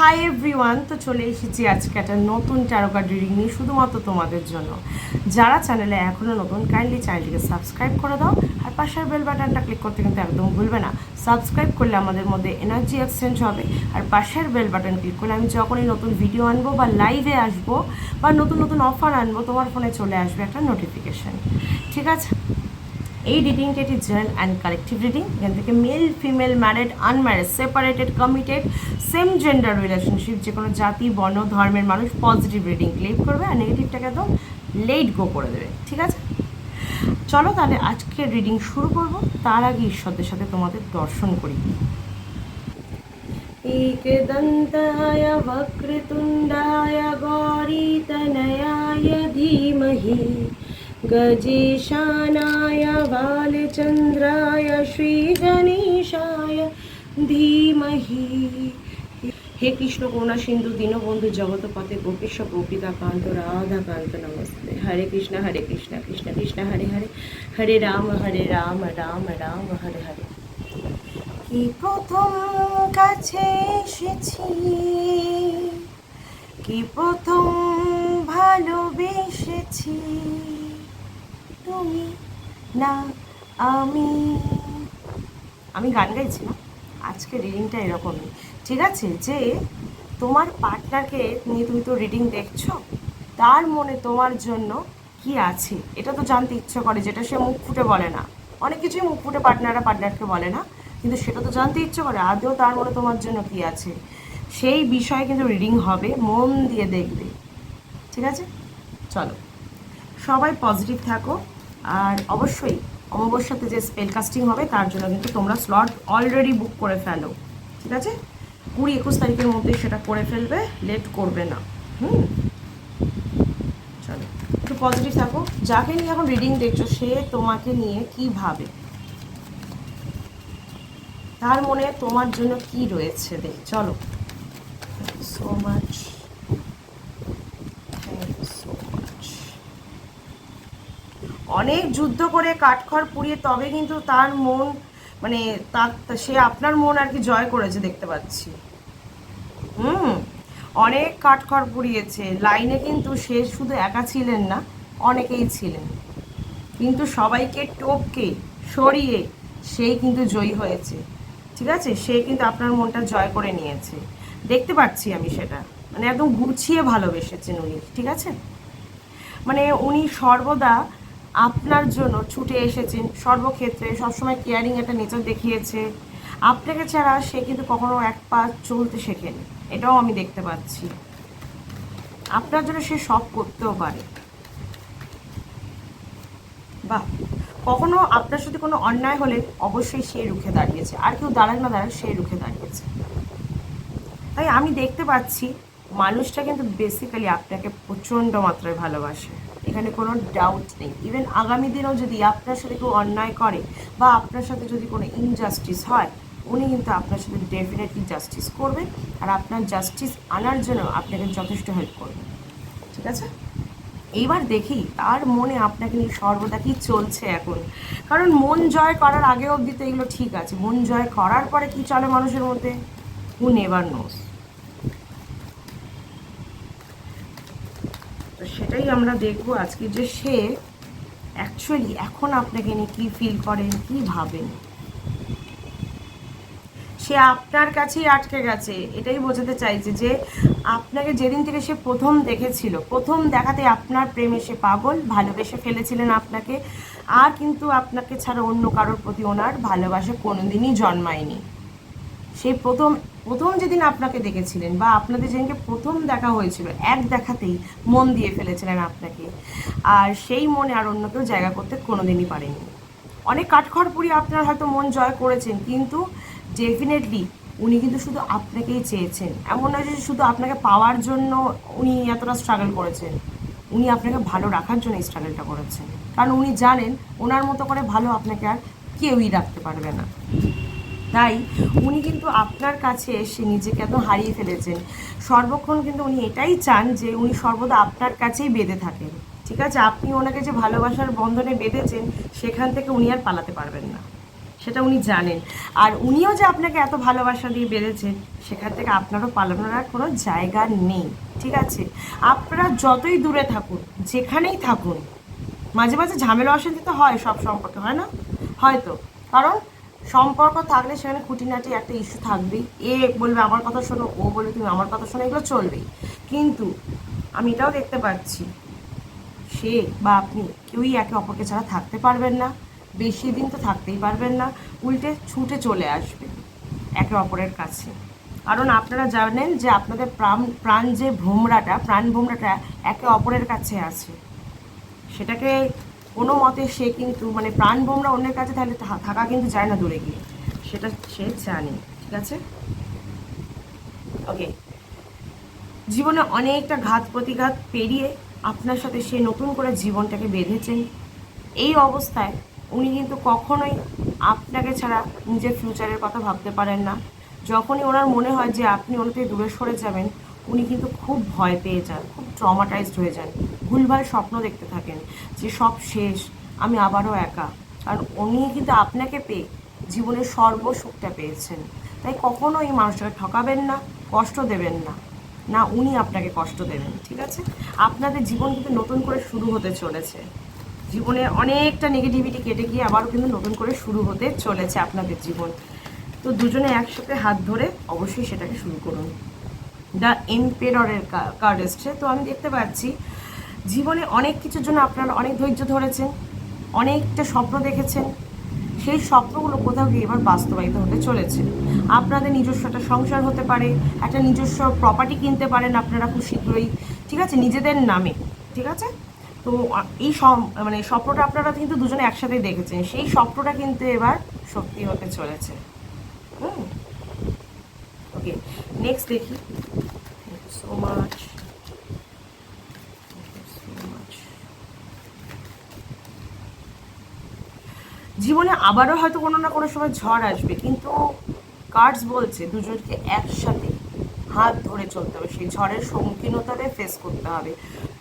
Hi everyone, তো চলে এসেছি আজকে একটা নতুন ট্যারো কার্ড রিডিং নিয়ে শুধুমাত্র তোমাদের জন্য। যারা চ্যানেলে এখনও নতুন, কাইন্ডলি চ্যানেলটিকে সাবস্ক্রাইব করে দাও আর পাশের বেল বাটনটা ক্লিক করতে কিন্তু একদম ভুলবে না। সাবস্ক্রাইব করলে আমাদের মধ্যে এনার্জি এক্সচেঞ্জ হবে, আর পাশের বেল বাটন ক্লিক করলে আমি যখনই নতুন ভিডিও আনবো বা লাইভে আসবো বা নতুন নতুন অফার আনবো, তোমার ফোনে চলে আসবে একটা নোটিফিকেশান। ঠিক আছে? এই রিডিংটা এটি জেনারেল অ্যান্ড কালেকটিভ রিডিং। এখান থেকে male, female, married, unmarried, separated, committed, same gender relationship, যে কোনো জাতি, বর্ণ, ধর্মের মানুষ পজিটিভ রিডিং ক্লেম করবে আর নেগেটিভটাকে একদম লেট গো করে দেবে। ঠিক আছে, চলো তাহলে আজকে রিডিং শুরু করব। তার আগে ঈশ্বরদের সাথে তোমাদের দর্শন করি। एकदन्ताय वक्रतुण्डाय गौरीतनयाय धीमहि गजेशानाय बालचन्द्राय श्रीगणेशाय धीमहि। हे कृष्ण करुणा सिंधु दीनबंधु जगतपते गोपेश गोपिकाकांत राधाकांत नमस्ते। हरे कृष्ण कृष्ण कृष्ण हरे हरे, हरे राम राम राम हरे हरे। কি প্রথম কাছে এসেছি, কি প্রথম ভালোবেসেছি, তুমি না আমি। আমি গান গাইছি না, আজকে রিডিংটা এরকমই। ঠিক আছে, যে তোমার পার্টনারকে নিয়ে তুমি তো রিডিং দেখছো, তার মনে তোমার জন্য কি আছে এটা তো জানতে ইচ্ছে করে, যেটা সে মুখ ফুটে বলে না। অনেক কিছুই মুখ ফুটে পার্টনারকে বলে না, কিন্তু সেটা তো জানতে ইচ্ছে করে আদৌ তার মনে তোমার জন্য কি আছে। সেই বিষয়ে কিন্তু রিডিং হবে, মন দিয়ে দেখবে। ঠিক আছে, চলো সবাই পজিটিভ থাকো। আর অবশ্যই অমাবস্যাতে যে স্পেল কাস্টিং হবে তার জন্য কিন্তু তোমরা স্লট অলরেডি বুক করে ফেলো। ঠিক আছে, 20-21 তারিখের মধ্যে সেটা করে ফেলবে, লেট করবে না। চলো একটু পজিটিভ থাকো। যাকে নিয়ে এখন রিডিং দেখছো সে তোমাকে নিয়ে কি ভাবে, তার মনে তোমার জন্য কি রয়েছে দেখ। চলো, সো মাচ, অনেক যুদ্ধ করে কাঠখড় পুড়িয়ে তবে কিন্তু তার মন, মানে সে আপনার মন আর কি জয় করেছে দেখতে পাচ্ছি। অনেক কাঠখড় পুড়িয়েছে লাইনে, কিন্তু সে শুধু একা ছিলেন না, অনেকেই ছিলেন, কিন্তু সবাইকে টপকে সরিয়ে সেই কিন্তু জয়ী হয়েছে। ঠিক আছে, সে কিন্তু আপনার মনটা জয় করে নিয়েছে, দেখতে পাচ্ছি আমি সেটা। মানে একদম গুছিয়ে ভালোবেসেছেন উনি। ঠিক আছে, মানে উনি সর্বদা আপনার জন্য ছুটে এসেছেন সর্বক্ষেত্রে, সবসময় কেয়ারিং একটা নেচার দেখিয়েছে। আপনাকে ছাড়া সে কিন্তু কখনো এক পা চলতে শেখেনি, এটাও আমি দেখতে পাচ্ছি। আপনার জন্য সে সব করতেও পারে। বাহ, কখনো আপনার সাথে কোনো অন্যায় হলে অবশ্যই সে রুখে দাঁড়িয়েছে, আর কেউ দাঁড়াক না দাঁড়াক সে রুখে দাঁড়িয়েছে। তাই আমি দেখতে পাচ্ছি মানুষটা কিন্তু বেসিক্যালি আপনাকে প্রচণ্ড মাত্রায় ভালোবাসে, এখানে কোনো ডাউট নেই। ইভেন আগামী দিনেও যদি আপনার সাথে কেউ অন্যায় করে বা আপনার সাথে যদি কোনো ইনজাস্টিস হয়, উনি কিন্তু আপনার সাথে ডেফিনেটলি জাস্টিস করবেন, আর আপনার জাস্টিস আনার জন্য আপনাকে যথেষ্ট হেল্প করবেন। ঠিক আছে, এইবার দেখি তার মনে আপনাকে নিয়ে সর্বদা কি চলছে এখন। কারণ মন জয় করার আগে অবধি তো এগুলো ঠিক আছে, মন জয় করার পরে কি চলে মানুষের মধ্যে, হু নেভার নোস। তো সেটাই আমরা দেখবো আজকে, যে সে অ্যাকচুয়ালি এখন আপনাকে নিয়ে কী ফিল করেন, কী ভাবেন। সে আপনার কাছেই আটকে গেছে, এটাই বোঝাতে চাইছে যে আপনাকে যেদিন থেকে সে প্রথম দেখেছিল, প্রথম দেখাতে আপনার প্রেমে সে পাগল, ভালোবেসে ফেলেছিলেন আপনাকে। আর কিন্তু আপনাকে ছাড়া অন্য কারোর প্রতি ওনার ভালোবাসা কোনোদিনই জন্মায়নি। সেই প্রথম প্রথম যেদিন আপনাকে দেখেছিলেন বা আপনাদের যেদিনকে প্রথম দেখা হয়েছিল, এক দেখাতেই মন দিয়ে ফেলেছিলেন আপনাকে, আর সেই মনে আর অন্য কেউ জায়গা করতে কোনোদিনই পারেনি। অনেক কাঠখড় পুড়িয়ে আপনার হয়তো মন জয় করেছেন, কিন্তু ডেফিনেটলি উনি কিন্তু শুধু আপনাকেই চেয়েছেন। এমন নয় যে শুধু আপনাকে পাওয়ার জন্য উনি এতটা স্ট্রাগল করেছেন, উনি আপনাকে ভালো রাখার জন্য এই স্ট্রাগলটা করেছেন। কারণ উনি জানেন ওনার মতো করে ভালো আপনাকে আর কেউই রাখতে পারবে না। তাই উনি কিন্তু আপনার কাছে এসে নিজেকে এত হারিয়ে ফেলেছেন। সর্বক্ষণ কিন্তু উনি এটাই চান যে উনি সর্বদা আপনার কাছেই বেঁধে থাকেন। ঠিক আছে, আপনি ওনাকে যে ভালোবাসার বন্ধনে বেঁধেছেন সেখান থেকে উনি আর পালাতে পারবেন না। সেটা উনি জানেন। আর উনিও যে আপনাকে এত ভালোবাসা দিয়ে বেড়েছেন, সেখান থেকে আপনারও পালানোর আর কোনো জায়গা নেই, ঠিক আছে? আপনারা যতই দূরে থাকুন, যেখানেই থাকুন, মাঝে মাঝে ঝামেলা অশান্তি তো হয়, সব সম্পর্কে হয় না? হয়তো, কারণ সম্পর্ক থাকলে সেখানে খুঁটিনাটি একটা ইস্যু থাকবেই। এ বলবে আমার কথা শোনো, ও বলবে তুমি আমার কথা শোনো, এগুলো চলবেই। কিন্তু আমি এটাও দেখতে পাচ্ছি, সে বা আপনি কেউই একে অপরকে ছাড়া থাকতে পারবেন না, বেশি দিন তো থাকতেই পারবেন না, উল্টে ছুটে চলে আসবে একে অপরের কাছে। কারণ আপনারা জানেন যে আপনাদের প্রাণ যে প্রাণ ভোমরাটা একে অপরের কাছে আছে। সেটাকে কোনো মতে সে কিন্তু মানে প্রাণ ভোমরা অন্যের কাছে তাহলে থাকা কিন্তু যায় না দূরে গিয়ে, সেটা সে জানে, ঠিক আছে? ওকে, জীবনে অনেকটা ঘাত প্রতিঘাত পেরিয়ে আপনার সাথে সে নতুন করে জীবনটাকে বেঁধেছেন। এই অবস্থায় উনি কিন্তু কখনোই আপনাকে ছাড়া নিজের ফিউচারের কথা ভাবতে পারেন না। যখনই ওনার মনে হয় যে আপনি ওনার থেকে দূরে সরে যাবেন, উনি কিন্তু খুব ভয় পেয়ে যান, খুব ট্রমাটাইজড হয়ে যান, ভুলভাল স্বপ্ন দেখতে থাকেন যে সব শেষ, আমি আবারও একা। কারণ উনি কিন্তু আপনাকে পেয়ে জীবনের সর্বসুখটা পেয়েছেন। তাই কখনো এই মানুষটাকে ঠকাবেন না, কষ্ট দেবেন না, না উনি আপনাকে কষ্ট দেবেন, ঠিক আছে? আপনাদের জীবন কিন্তু নতুন করে শুরু হতে চলেছে। জীবনের অনেকটা নেগেটিভিটি কেটে গিয়ে আবারও কিন্তু নতুন করে শুরু হতে চলেছে আপনাদের জীবন। তো দুজনে একসাথে হাত ধরে অবশ্যই সেটাকে শুরু করুন। দ্য এম্পেররের কার্ড এসছে। তো আমি দেখতে পাচ্ছি জীবনে অনেক কিছুর জন্য আপনারা অনেক ধৈর্য ধরেছেন, অনেকটা স্বপ্ন দেখেছেন, সেই স্বপ্নগুলো কোথাও গিয়ে এবার বাস্তবায়িত হতে চলেছে। আপনাদের নিজস্ব একটা সংসার হতে পারে, একটা নিজস্ব প্রপার্টি কিনতে পারেন আপনারা খুব শীঘ্রই, ঠিক আছে, নিজেদের নামে, ঠিক আছে? তো এই মানে স্বপ্নটা আপনারা কিন্তু দুজনে একসাথেই দেখেছেন, সেই স্বপ্নটা কিন্তু এবার সত্যি হতে চলেছে। হুম, ওকে, নেক্সট দেখি। So much, so much. জীবনে আবারও হয়তো কোনো না কোনো সময় ঝড় আসবে, কিন্তু কার্ডস বলছে দুজনকে একসাথে হাত ধরে চলতে হবে, সেই ঝড়ের সম্মুখীন হতে হবে, ফেস করতে হবে।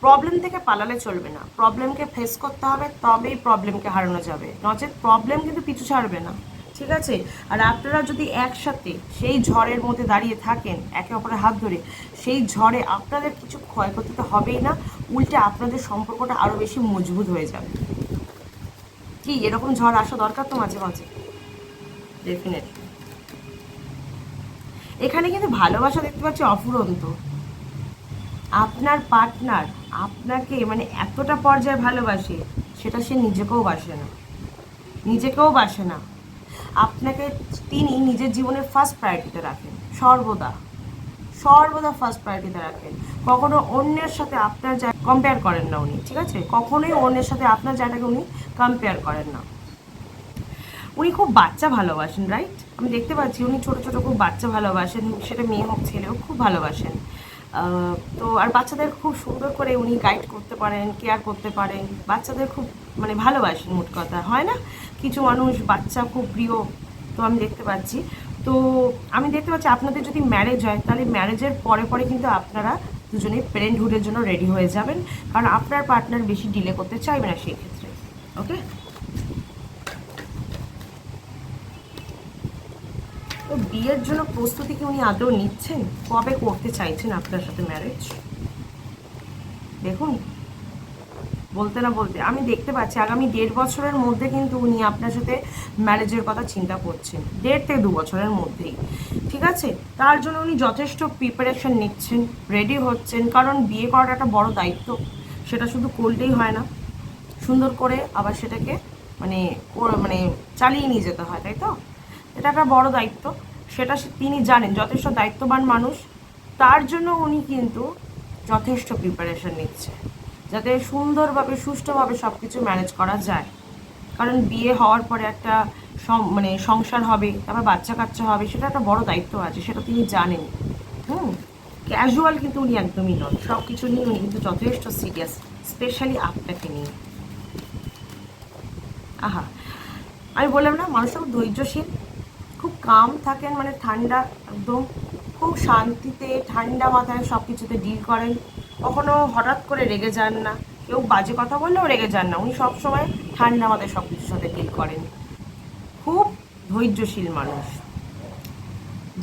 প্রবলেম থেকে পালালে চলবে না, প্রবলেমকে ফেস করতে হবে, তবেই প্রবলেমকে হারানো যাবে, নচেত প্রবলেম কিন্তু পিছু ছাড়বে না, ঠিক আছে? আর আপনারা যদি একসাথে সেই ঝড়ের মধ্যে দাঁড়িয়ে থাকেন একে অপরের হাত ধরে, সেই ঝড়ে আপনাদের কিছু ক্ষয়ক্ষতি তো হবেই না, উল্টে আপনাদের সম্পর্কটা আরও বেশি মজবুত হয়ে যাবে। কি এরকম ঝড় আসা দরকার তো মাঝে মাঝে, ডেফিনেটলি। এখানে কিন্তু ভালোবাসা দেখতে পাচ্ছি অফুরন্ত। আপনার পার্টনার আপনাকে মানে এতটা পর্যায়ে ভালোবাসে, সেটা সে নিজেকেও বাসে না। আপনাকে তিনি নিজের জীবনের ফার্স্ট প্রায়োরিটিতে রাখেন, সর্বদা সর্বদা ফার্স্ট প্রায়োরিটিতে রাখেন। কখনো অন্যের সাথে আপনার জায়গা কম্পেয়ার করেন না উনি, ঠিক আছে? কখনোই অন্যের সাথে আপনার জায়গাটাকে উনি কম্পেয়ার করেন না। উনি খুব বাচ্চা ভালোবাসেন, রাইট? আমি দেখতে পাচ্ছি উনি ছোট ছোট খুব বাচ্চা ভালোবাসেন, সেটা মেয়ে হোক ছেলে হোক, খুব ভালোবাসেন। তো আর বাচ্চাদের খুব সুন্দর করে উনি গাইড করতে পারেন, কেয়ার করতে পারেন, বাচ্চাদের খুব মানে ভালোবাসেন, মোট কথা হয় না কিছু মানুষ বাচ্চা খুব প্রিয়। তো আমি দেখতে পাচ্ছি, তো আমি দেখতে পাচ্ছি আপনাদের যদি ম্যারেজ হয়, তাহলে ম্যারেজের পরে পরে কিন্তু আপনারা দুজনে প্যারেন্টহুডের জন্য রেডি হয়ে যাবেন, কারণ আপনার পার্টনার বেশি ডিলে করতে চাইবে না সেই ক্ষেত্রে। ওকে, তো বিয়ের জন্য প্রস্তুতি কি উনি আদৌ নিচ্ছেন? কবে করতে চাইছেন আপনার সাথে ম্যারেজ? দেখুন, বলতে না বলতে আমি দেখতে পাচ্ছি আগামী 1.5 বছরের মধ্যে কিন্তু উনি আপনার সাথে ম্যারেজের কথা চিন্তা করছেন, 1.5 থেকে 2 বছরের মধ্যেই, ঠিক আছে? তার জন্য উনি যথেষ্ট প্রিপারেশন নিচ্ছেন, রেডি হচ্ছেন, কারণ বিয়ে করাটা একটা বড় দায়িত্ব। সেটা শুধু করলেই হয় না, সুন্দর করে আবার সেটাকে মানে মানে চালিয়ে নিয়ে যেতে হয়, তাই তো? এটা একটা বড় দায়িত্ব, সেটা তিনি জানেন, যথেষ্ট দায়িত্ববান মানুষ। তার জন্য উনি কিন্তু যথেষ্ট প্রিপারেশন নিচ্ছে, যাতে সুন্দরভাবে সুষ্ঠুভাবে সব কিছু ম্যানেজ করা যায়। কারণ বিয়ে হওয়ার পরে একটা মানে সংসার হবে, তারপর বাচ্চা কাচ্চা হবে, সেটা একটা বড় দায়িত্ব আছে, সেটা তিনি জানেন। হুম, ক্যাজুয়াল কিন্তু উনি একদমই নন, সব কিছু নিয়ে উনি কিন্তু যথেষ্ট সিরিয়াস, স্পেশালি আপনাকে নিয়ে। আহা, আমি বললাম না, মানুষটা খুব ধৈর্যশীল, খুব কাম থাকেন, মানে ঠান্ডা একদম, খুব শান্তিতে ঠান্ডা মাথায় সব কিছুতে ডিল করেন, কখনো হঠাৎ করে রেগে যান না, কেউ বাজে কথা বললেও রেগে যান না, উনি সবসময় ঠান্ডা মাথায় সব কিছুর সাথে ডিল করেন। খুব ধৈর্যশীল মানুষ,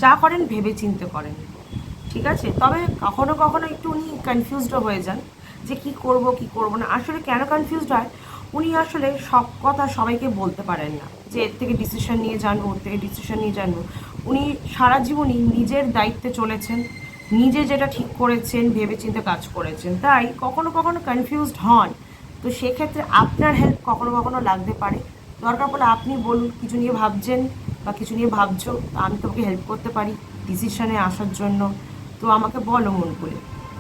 যা করেন ভেবে চিন্তে করেন, ঠিক আছে। তবে কখনো কখনো একটু উনি কনফিউজডও হয়ে যান যে কি করব কি করব না। আসলে কেন কনফিউজড হয়, উনি আসলে সব কথা সবাইকে বলতে পারেন না যে এর থেকে ডিসিশন নিয়ে জানবো, ওর থেকে ডিসিশন নিয়ে জানবো। উনি সারা জীবনই নিজের দায়িত্বে চলেছেন, নিজে যেটা ঠিক করেছেন ভেবেচিন্তে কাজ করেছেন, তাই কখনো কখনো কনফিউজড হন। তো সেক্ষেত্রে আপনার হেল্প কখনো কখনো লাগতে পারে। দরকার পড়লে আপনি বলুন কিছু নিয়ে ভাবছেন বা কিছু নিয়ে ভাবছো, তো আমি তোমাকে হেল্প করতে পারি ডিসিশনে আসার জন্য, তো আমাকে বলো মন খুলে।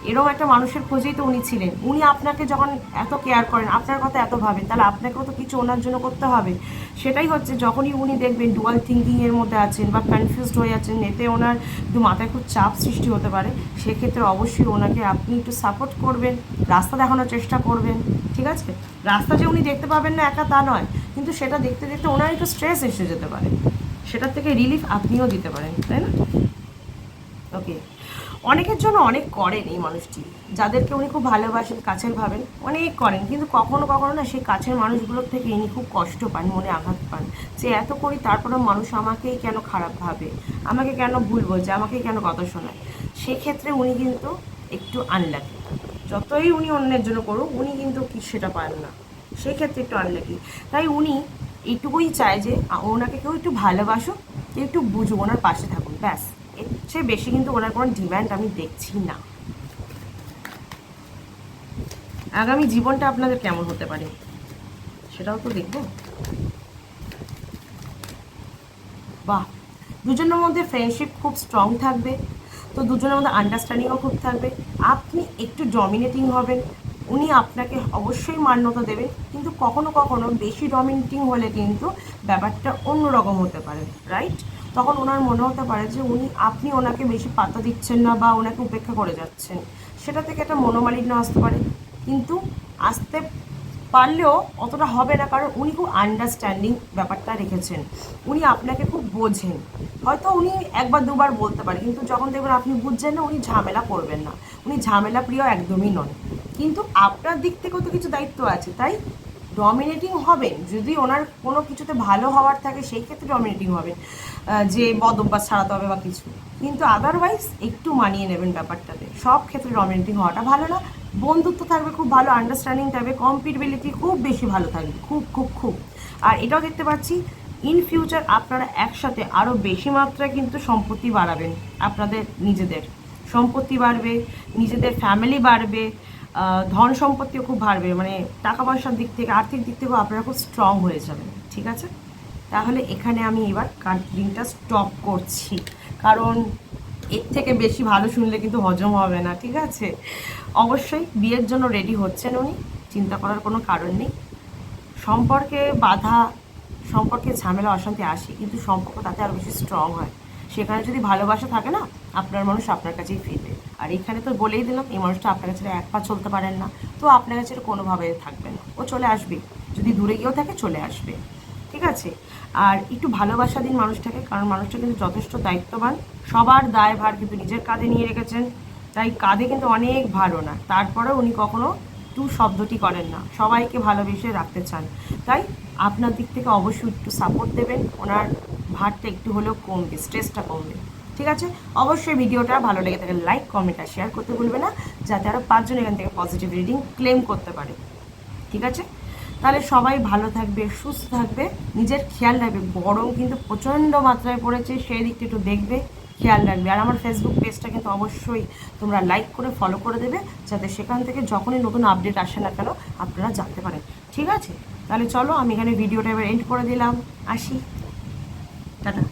এরকম একটা মানুষের খোঁজেই তো উনি ছিলেন। উনি আপনাকে যখন এত কেয়ার করেন, আপনার কথা এত ভাবেন, তাহলে আপনাকেও তো কিছু ওনার জন্য করতে হবে। সেটাই হচ্ছে, যখনই উনি দেখবেন ডুয়াল থিঙ্কিংয়ের মধ্যে আছেন বা কনফিউজড হয়ে যাচ্ছেন, এতে ওনার একটু মাথায় খুব চাপ সৃষ্টি হতে পারে, সেক্ষেত্রে অবশ্যই ওনাকে আপনি একটু সাপোর্ট করবেন, রাস্তা দেখানোর চেষ্টা করবেন, ঠিক আছে। রাস্তা যে উনি দেখতে পাবেন না একা তা নয়, কিন্তু সেটা দেখতে দেখতে ওনার একটু স্ট্রেস এসে যেতে পারে, সেটার থেকে রিলিফ আপনিও দিতে পারেন, তাই না? ওকে। অনেকের জন্য অনেক করেন এই মানুষটি, যাদেরকে উনি খুব ভালোবাসেন, কাছের ভাবেন, অনেক করেন, কিন্তু কখনো কখনো না সেই কাছের মানুষগুলোর থেকে ইনি খুব কষ্ট পান, মনে আঘাত পান, যে এত করি তারপরেও মানুষ আমাকেই কেন খারাপ ভাবে, আমাকে কেন ভুল বলছে, আমাকে কেন কথা শোনায়। সেক্ষেত্রে উনি কিন্তু একটু আনলাকি, যতই উনি অন্যের জন্য করুক উনি কিন্তু কি সেটা পান না, সেক্ষেত্রে একটু আনলাকি। তাই উনি এইটুকুই চায় যে ওনাকে কেউ একটু ভালোবাসুক, কেউ একটু বুঝুক, ওনার পাশে থাকুন, ব্যাস। এর চেয়ে বেশি কিন্তু ওনার কোনো ডিম্যান্ড আমি দেখছি না। আগামী জীবনটা আপনাদের কেমন হতে পারে সেটাও তো দেখবো। বাহ, দুজনের মধ্যে ফ্রেন্ডশিপ খুব স্ট্রং থাকবে, তো দুজনের মধ্যে আন্ডারস্ট্যান্ডিংও খুব থাকবে। আপনি একটু ডমিনেটিং হবেন, উনি আপনাকে অবশ্যই মান্যতা দেবেন, কিন্তু কখনো কখনো বেশি ডমিনেটিং হলে কিন্তু ব্যাপারটা অন্যরকম হতে পারে, রাইট? তখন ওনার মনে হতে পারে যে আপনি ওনাকে বেশি পাত্তা দিচ্ছেন না বা ওনাকে উপেক্ষা করে যাচ্ছেন, সেটা থেকে একটা মনোমালিন্য আসতে পারে। কিন্তু আসতে পারলেও অতটা হবে না, কারণ উনি খুব আন্ডারস্ট্যান্ডিং ব্যাপারটা রেখেছেন, উনি আপনাকে খুব বোঝেন। হয়তো উনি একবার দুবার বলতে পারে, কিন্তু যখন দেখবেন আপনি বুঝছেন না, উনি ঝামেলা করবেন না, উনি ঝামেলা প্রিয় একদমই নন। কিন্তু আপনার দিক থেকেও তো কিছু দায়িত্ব আছে, তাই ডমিনেটিং হবেন যদি ওনার কোনো কিছুতে ভালো হওয়ার থাকে, সেই ক্ষেত্রে ডমিনেটিং হবেন, যে বদ অভ্যাস ছাড়াতে হবে বা কিছু। কিন্তু আদারওয়াইজ একটু মানিয়ে নেবেন ব্যাপারটাতে, সব ক্ষেত্রে ডমিনেটিং হওয়াটা ভালো না। বন্ধুত্ব থাকবে খুব ভালো, আন্ডারস্ট্যান্ডিং থাকবে, কম্পিটেবিলিটি খুব বেশি ভালো থাকবে, খুব খুব খুব। আর এটাও দেখতে পাচ্ছি ইন ফিউচার আপনারা একসাথে আরও বেশি মাত্রায় কিন্তু সম্পত্তি বাড়াবেন, আপনাদের নিজেদের সম্পত্তি বাড়বে, নিজেদের ফ্যামিলি বাড়বে, ধন সম্পত্তিও খুব বাড়বে, মানে টাকা পয়সার দিক থেকে, আর্থিক দিক থেকেও আপনারা খুব স্ট্রং হয়ে যাবেন, ঠিক আছে। তাহলে এখানে আমি এবার কার্ডিংটা স্টপ করছি, কারণ এর থেকে বেশি ভালো শুনলে কিন্তু হজম হবে না, ঠিক আছে। অবশ্যই বিয়ের জন্য রেডি হচ্ছেন উনি, চিন্তা করার কোনো কারণ নেই। সম্পর্কে বাধা, সম্পর্কে ঝামেলা অশান্তি আসে, কিন্তু সম্পর্ক তাতে আরও বেশি স্ট্রং হয়। সেখানে যদি ভালোবাসা থাকে না, আপনার মানুষ আপনার কাছেই ফিরবে। আর এখানে তো বলেই দিলাম, এই মানুষটা আপনার কাছে এক পা চলতে পারেন না, তো আপনার কাছে কোনোভাবে থাকবে না, ও চলে আসবে, যদি দূরে গিয়েও থাকে চলে আসবে, ঠিক আছে। আর একটু ভালোবাসা দিন মানুষটাকে, কারণ মানুষটা কিন্তু যথেষ্ট দায়িত্ববান, সবার দায়ভার কিন্তু নিজের কাঁধে নিয়ে রেখেছেন, তাই কাঁধে কিন্তু অনেক ভালো না, তারপরেও উনি কখনো টু শব্দটি করেন না, সবাইকে ভালোবেসে রাখতে চান। তাই আপনার দিক থেকে অবশ্যই একটু সাপোর্ট দেবেন, ওনার ভারটা একটু হলেও কমবে, স্ট্রেসটা কমবে, ঠিক আছে। অবশ্যই ভিডিওটা ভালো লেগে থাকে লাইক, কমেন্ট আর শেয়ার করতে ভুলবে না, যাতে আরও 5 জন এখান থেকে পজিটিভ রিডিং ক্লেম করতে পারে, ঠিক আছে। তাহলে সবাই ভালো থাকবে, সুস্থ থাকবে, নিজের খেয়াল রাখবে। গরম কিন্তু প্রচণ্ড মাত্রায় পড়েছে, সেই দিকটা একটু দেখবে, খেয়াল রাখবে। আর আমার ফেসবুক পেজটা কিন্তু অবশ্যই তোমরা লাইক করে ফলো করে দেবে, যাতে সেখান থেকে যখনই নতুন আপডেট আসে না কেন আপনারা জানতে পারেন, ঠিক আছে। তাহলে চলো, আমি এখানে ভিডিওটা এবার এন্ড করে দিলাম, আসি, টাটা।